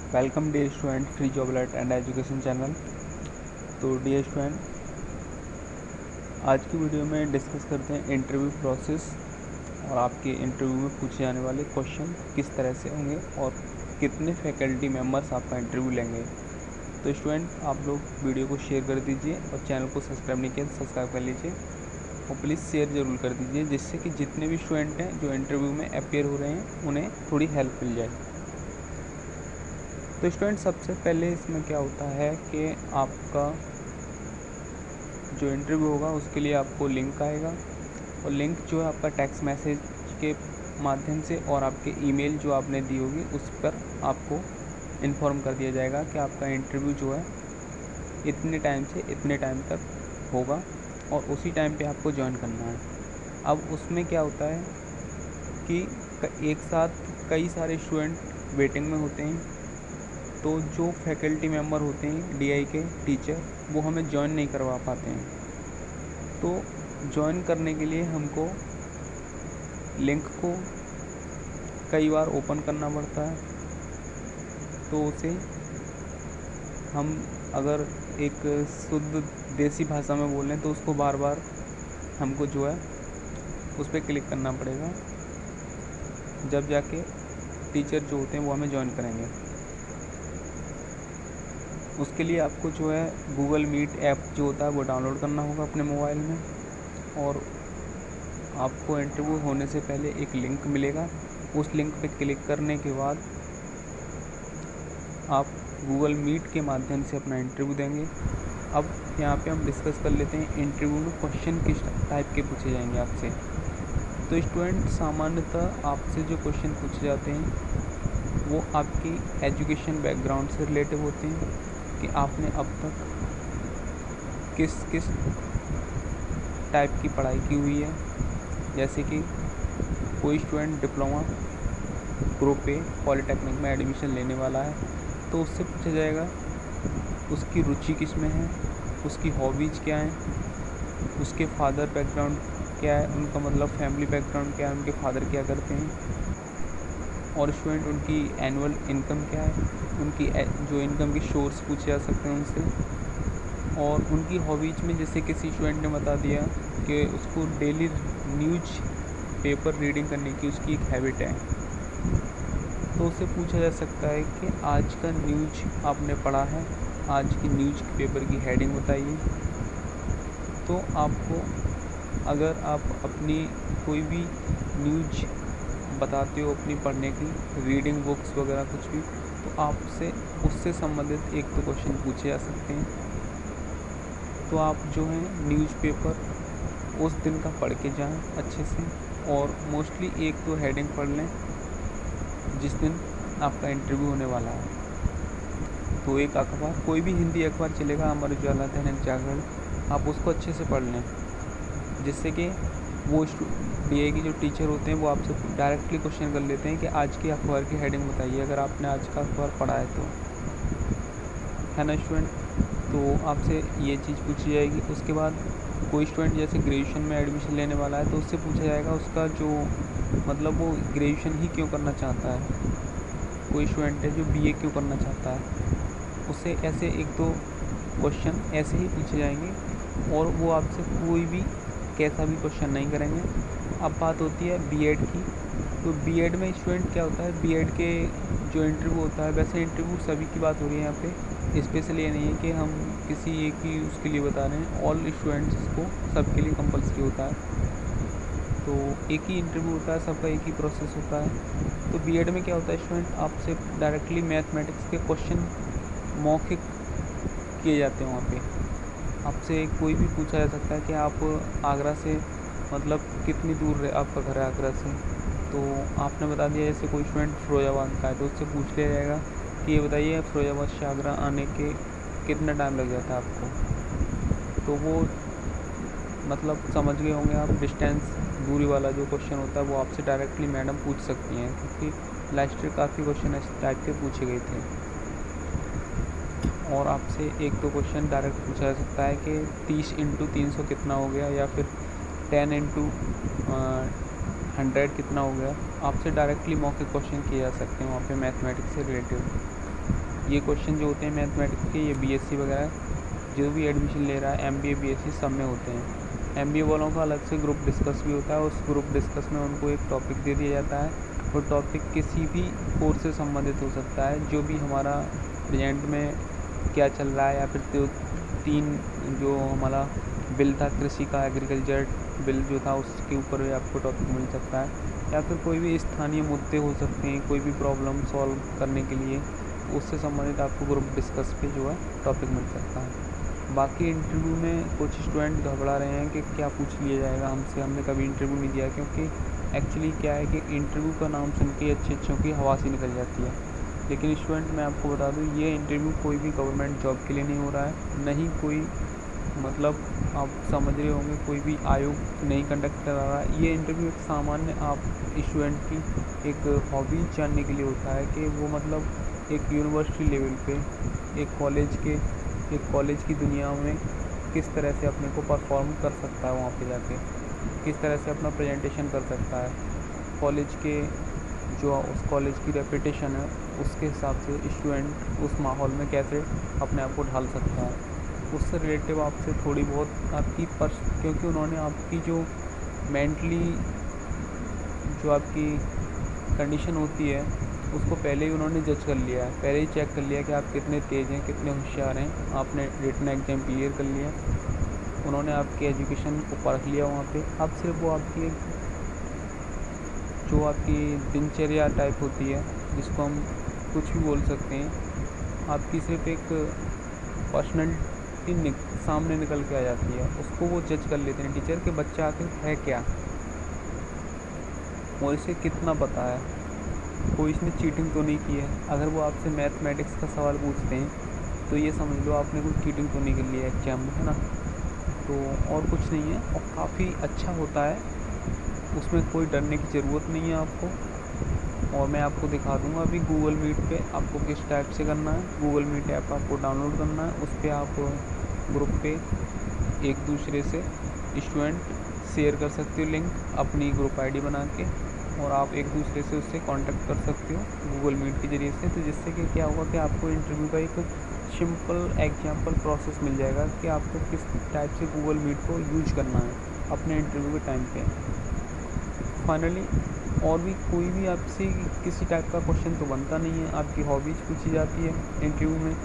Welcome dear student free job alert and education channel. तो dear student, आज की video में डिस्कस करते हैं इंटरव्यू प्रोसेस और आपके इंटरव्यू में पूछे जाने वाले क्वेश्चन किस तरह से होंगे और कितने फैकल्टी मेंबर्स आपका इंटरव्यू लेंगे। तो स्टूडेंट, आप लोग वीडियो को शेयर कर दीजिए और चैनल को सब्सक्राइब नहीं किया तो सब्सक्राइब कर लीजिए और प्लीज़ शेयर ज़रूर कर दीजिए, जिससे कि जितने भी स्टूडेंट हैं जो इंटरव्यू में अपीयर हो रहे हैं उन्हें थोड़ी हेल्प मिल जाए। तो स्टूडेंट, सबसे पहले इसमें क्या होता है कि आपका जो इंटरव्यू होगा उसके लिए आपको लिंक आएगा और लिंक जो है आपका टेक्स्ट मैसेज के माध्यम से और आपके ईमेल जो आपने दी होगी उस पर आपको इन्फॉर्म कर दिया जाएगा कि आपका इंटरव्यू जो है इतने टाइम से इतने टाइम तक होगा और उसी टाइम पे आपको ज्वाइन करना है। अब उसमें क्या होता है कि एक साथ कई सारे स्टूडेंट वेटिंग में होते हैं, तो जो फैकल्टी मेंबर होते हैं डीआई के टीचर वो हमें ज्वाइन नहीं करवा पाते हैं। तो ज्वाइन करने के लिए हमको लिंक को कई बार ओपन करना पड़ता है। तो उसे हम अगर एक शुद्ध देसी भाषा में बोलें तो उसको बार बार हमको जो है उस पर क्लिक करना पड़ेगा, जब जाके टीचर जो होते हैं वो हमें ज्वाइन करेंगे। उसके लिए आपको जो है गूगल मीट ऐप जो होता है वो डाउनलोड करना होगा अपने मोबाइल में, और आपको इंटरव्यू होने से पहले एक लिंक मिलेगा। उस लिंक पे क्लिक करने के बाद आप गूगल मीट के माध्यम से अपना इंटरव्यू देंगे। अब यहाँ पे हम डिस्कस कर लेते हैं इंटरव्यू में क्वेश्चन किस टाइप के पूछे जाएंगे आपसे। तो स्टूडेंट, सामान्यतः आपसे जो क्वेश्चन पूछे जाते हैं वो आपकी एजुकेशन बैकग्राउंड से रिलेटिव होते हैं कि आपने अब तक किस किस टाइप की पढ़ाई की हुई है। जैसे कि कोई student diploma group A polytechnic में एडमिशन लेने वाला है तो उससे पूछा जाएगा उसकी रुचि किस में है, उसकी हॉबीज़ क्या हैं, उसके फादर बैकग्राउंड क्या है, उनका मतलब फैमिली बैकग्राउंड क्या है, उनके फादर क्या करते हैं, और स्टूडेंट उनकी एनुअल इनकम क्या है, उनकी जो इनकम की सोर्स पूछे जा सकते हैं उनसे। और उनकी हॉबीज में जैसे किसी स्टूडेंट ने बता दिया कि उसको डेली न्यूज पेपर रीडिंग करने की उसकी एक हैबिट है, तो उससे पूछा जा सकता है कि आज का न्यूज आपने पढ़ा है, आज की न्यूज पेपर की हेडिंग बताइए। तो आपको अगर आप अपनी कोई भी न्यूज बताते हो अपनी पढ़ने की रीडिंग बुक्स वगैरह कुछ भी, तो आपसे उससे संबंधित एक तो क्वेश्चन पूछे जा सकते हैं। तो आप जो है न्यूज़पेपर उस दिन का पढ़ के जाएं अच्छे से, और मोस्टली एक तो हेडिंग पढ़ लें जिस दिन आपका इंटरव्यू होने वाला है। तो एक अखबार, कोई भी हिंदी अखबार चलेगा, अमर उजाला, दैनिक जागरण, आप उसको अच्छे से पढ़ लें, जिससे कि वो डीए के जो टीचर होते हैं वो आपसे डायरेक्टली क्वेश्चन कर लेते हैं कि आज की अखबार की हेडिंग बताइए, अगर आपने आज का अखबार पढ़ा है तो, है ना स्टूडेंट। तो आपसे ये चीज़ पूछी जाएगी। उसके बाद कोई स्टूडेंट जैसे ग्रेजुएशन में एडमिशन लेने वाला है तो उससे पूछा जाएगा उसका जो मतलब वो ग्रेजुएशन ही क्यों करना चाहता है। कोई स्टूडेंट है जो बीए क्यों करना चाहता है, उससे ऐसे एक दो क्वेश्चन ऐसे ही पूछे जाएंगे, और वो आपसे कोई भी कैसा भी क्वेश्चन नहीं करेंगे। अब बात होती है बीएड की। तो बीएड में स्टूडेंट क्या होता है, बीएड के जो इंटरव्यू होता है, वैसे इंटरव्यू सभी की बात हो रही है यहाँ पे, स्पेशली ये नहीं है कि हम किसी एक ही उसके लिए बता रहे हैं, ऑल स्टूडेंट्स को सबके लिए कंपलसरी होता है। तो एक ही इंटरव्यू होता है, सबका एक ही प्रोसेस होता है। तो बीएड में क्या होता है स्टूडेंट, आपसे डायरेक्टली मैथमेटिक्स के क्वेश्चन मौखिक किए जाते हैं। वहाँ पे आपसे कोई भी पूछा जा सकता है कि आप आगरा से मतलब कितनी दूर आपका घर है आगरा से, तो आपने बता दिया। जैसे कोई स्टूडेंट फिरोजाबाद का है तो उससे पूछ लिया जाएगा कि ये बताइए फिरोजाबाद से आगरा आने के कितना टाइम लग जाता है आपको। तो वो मतलब समझ गए होंगे आप, डिस्टेंस दूरी वाला जो क्वेश्चन होता है वो आपसे डायरेक्टली मैडम पूछ सकती हैं, क्योंकि लास्ट ईयर काफ़ी क्वेश्चन इस टाइप के पूछे गए थे। और आपसे एक तो क्वेश्चन डायरेक्ट पूछा जा सकता है कि 30 × 300 कितना हो गया, या फिर 10 × 100 कितना हो गया। आपसे डायरेक्टली मौखिक क्वेश्चन किए जा सकते हैं वहाँ पे मैथमेटिक्स से रिलेटेड। ये क्वेश्चन जो होते हैं मैथमेटिक्स के, ये बीएससी वगैरह जो भी एडमिशन ले रहा है एमबीए बीएससी सब में होते हैं। एमबीए वालों का अलग से ग्रुप डिस्कस भी होता है। उस ग्रुप डिस्कस में उनको एक टॉपिक दे दिया जाता है। वो टॉपिक किसी भी कोर्स से संबंधित हो सकता है, जो भी हमारा प्रेजेंट में क्या चल रहा है, या फिर तो 3 जो हमारा बिल था कृषि का, एग्रीकल्चर बिल जो था, उसके ऊपर भी आपको टॉपिक मिल सकता है, या फिर कोई भी स्थानीय मुद्दे हो सकते हैं, कोई भी प्रॉब्लम सॉल्व करने के लिए उससे संबंधित आपको ग्रुप डिस्कस पे जो है टॉपिक मिल सकता है। बाकी इंटरव्यू में कुछ स्टूडेंट घबरा रहे हैं कि क्या पूछ लिया जाएगा हमसे, हमने कभी इंटरव्यू नहीं दिया, क्योंकि एक्चुअली क्या है कि इंटरव्यू का नाम सुन के अच्छों की हवा सी निकल जाती है। लेकिन स्टूडेंट मैं आपको बता दूं, ये इंटरव्यू कोई भी गवर्नमेंट जॉब के लिए नहीं हो रहा है, नहीं कोई मतलब आप समझ रहे होंगे कोई भी आयोग नहीं कंडक्ट करा रहा है। ये इंटरव्यू एक सामान्य आप स्टूडेंट की एक हॉबी जानने के लिए होता है कि वो मतलब एक यूनिवर्सिटी लेवल पे एक कॉलेज की दुनिया में किस तरह से अपने को परफॉर्म कर सकता है, वहाँ पे जाके किस तरह से अपना प्रेजेंटेशन कर सकता है, कॉलेज के जो उस कॉलेज की रेपुटेशन है उसके हिसाब से स्टूडेंट उस माहौल में कैसे अपने आप को ढाल सकता है। उससे रिलेटिव आपसे थोड़ी बहुत आपकी क्योंकि उन्होंने आपकी जो मेंटली जो आपकी कंडीशन होती है उसको पहले ही उन्होंने जज कर लिया है, पहले ही चेक कर लिया कि आप कितने तेज़ हैं, कितने होशियार हैं, आपने रिटन एग्जाम क्लियर कर लिया, उन्होंने आपकी एजुकेशन को परख लिया वहाँ पे। अब सिर्फ वो आपकी जो आपकी दिनचर्या टाइप होती है, जिसको हम कुछ भी बोल सकते हैं, आपकी सिर्फ एक पर्सनैलिटी सामने निकल के आ जाती है, उसको वो जज कर लेते हैं टीचर के बच्चा आखिर है क्या और इसे कितना पता है, कोई इसने चीटिंग तो नहीं की है। अगर वो आपसे मैथमेटिक्स का सवाल पूछते हैं तो ये समझ लो आपने कोई चीटिंग तो नहीं कर लिया एग्जाम में, है ना। तो और कुछ नहीं है, और काफ़ी अच्छा होता है, उसमें कोई डरने की ज़रूरत नहीं है आपको। और मैं आपको दिखा दूंगा अभी गूगल मीट पे आपको किस टाइप से करना है। गूगल मीट ऐप आपको डाउनलोड करना है, उस पर आप ग्रुप पे एक दूसरे से स्टूडेंट शेयर कर सकते हो लिंक अपनी ग्रुप आईडी बना के, और आप एक दूसरे से उससे कांटेक्ट कर सकते हो गूगल मीट के ज़रिए से। तो जिससे कि क्या होगा कि आपको इंटरव्यू का एक सिंपल एग्जाम्पल प्रोसेस मिल जाएगा कि आपको किस टाइप से गूगल मीट को यूज करना है अपने इंटरव्यू के टाइम पे। फाइनली और भी कोई भी आपसे किसी टाइप का क्वेश्चन तो बनता नहीं है, आपकी हॉबीज़ पूछी जाती है इंटरव्यू में,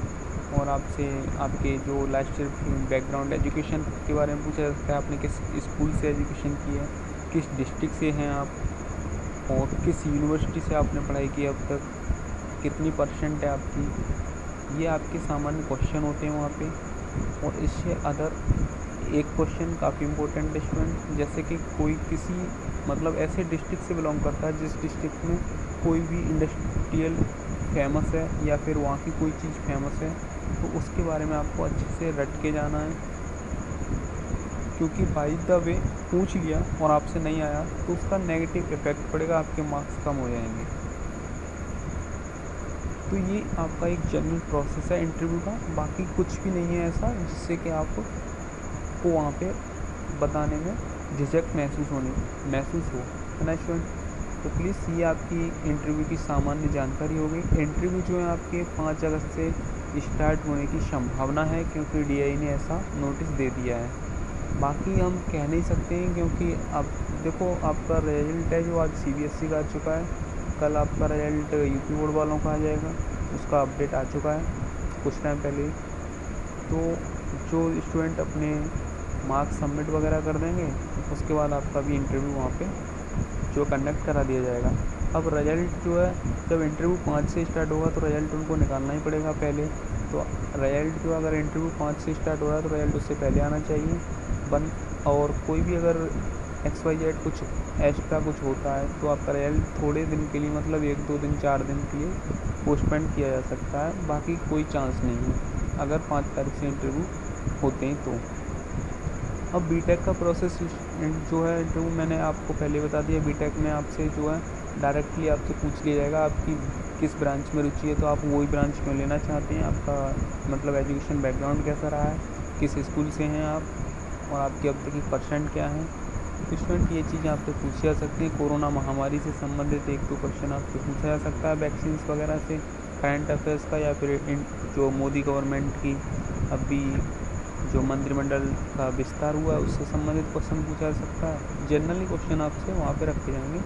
और आपसे आपके जो लास्ट बैकग्राउंड एजुकेशन के बारे में पूछा जा सकता है, आपने किस स्कूल से एजुकेशन की है, किस डिस्ट्रिक्ट से हैं आप, और किस यूनिवर्सिटी से आपने पढ़ाई की अब तक, कितनी % है आपकी। ये आपके सामान्य क्वेश्चन होते हैं वहाँ पे। और इससे अदर एक क्वेश्चन काफ़ी इम्पोर्टेंट है स्टूडेंट, जैसे कि कोई किसी मतलब ऐसे डिस्ट्रिक्ट से बिलोंग करता है जिस डिस्ट्रिक्ट में कोई भी इंडस्ट्रियल फेमस है या फिर वहाँ की कोई चीज़ फेमस है, तो उसके बारे में आपको अच्छे से रट के जाना है, क्योंकि बाय द वे पूछ लिया और आपसे नहीं आया तो उसका नेगेटिव इफेक्ट पड़ेगा, आपके मार्क्स कम हो जाएंगे। तो ये आपका एक जनरल प्रोसेस है इंटरव्यू का, बाकी कुछ भी नहीं है ऐसा जिससे कि आपको वहाँ पे बताने में झिझक महसूस हो, है ना स्टूडेंट। तो प्लीज़ ये आपकी इंटरव्यू की सामान्य जानकारी हो गई। इंटरव्यू जो है आपके 5 अगस्त से स्टार्ट होने की संभावना है, क्योंकि DI ने ऐसा नोटिस दे दिया है। बाकी हम कह नहीं सकते हैं, क्योंकि अब देखो आपका रिजल्ट है जो आज CBSE का आ चुका है, कल आपका रिजल्ट UP बोर्ड वालों का आ जाएगा, उसका अपडेट आ चुका है कुछ टाइम पहले। तो जो स्टूडेंट अपने मार्क्स सबमिट वगैरह कर देंगे, उसके बाद आपका भी इंटरव्यू वहाँ पे जो कंडक्ट करा दिया जाएगा। अब रिजल्ट जो है, जब इंटरव्यू 5 से स्टार्ट होगा तो रिजल्ट उनको निकालना ही पड़ेगा पहले। तो रिजल्ट जो अगर इंटरव्यू 5 से स्टार्ट हो रहा है तो रिजल्ट उससे पहले आना चाहिए। और कोई भी अगर XYZ कुछ एक्स्ट्रा कुछ होता है तो आपका रिजल्ट थोड़े दिन के लिए, मतलब 1-2 दिन 4 दिन के लिए पोस्टपोन किया जा सकता है, बाकी कोई चांस नहीं है अगर 5 तारीख से इंटरव्यू होते हैं तो। अब BTech का प्रोसेस जो है, जो मैंने आपको पहले बता दिया, BTech में आपसे जो है डायरेक्टली आपसे पूछ लिया जाएगा आपकी किस ब्रांच में रुचि है, तो आप वही ब्रांच क्यों लेना चाहते हैं, आपका मतलब एजुकेशन बैकग्राउंड कैसा रहा है, किस स्कूल से हैं आप, और आपकी अब तक की % क्या है। तो स्टूडेंट ये चीज़ें आपसे पूछी जा सकती हैं। कोरोना महामारी से संबंधित 1-2 क्वेश्चन आपसे पूछा जा सकता है, वैक्सीन्स वगैरह से, करंट अफेयर्स का, या फिर जो मोदी गवर्नमेंट की अभी जो मंत्रिमंडल का विस्तार हुआ है उससे संबंधित क्वेश्चन पूछा जा सकता है। जनरली क्वेश्चन आपसे वहाँ पे रखे जाएंगे,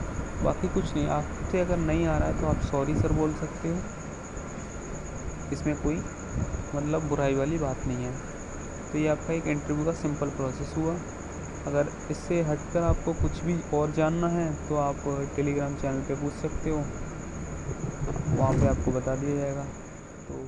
बाकी कुछ नहीं। आपसे अगर नहीं आ रहा है तो आप सॉरी सर बोल सकते हो, इसमें कोई मतलब बुराई वाली बात नहीं है। तो ये आपका एक इंटरव्यू का सिंपल प्रोसेस हुआ। अगर इससे हटकर आपको कुछ भी और जानना है तो आप टेलीग्राम चैनल पे पूछ सकते हो, वहाँ पे आपको बता दिया जाएगा। तो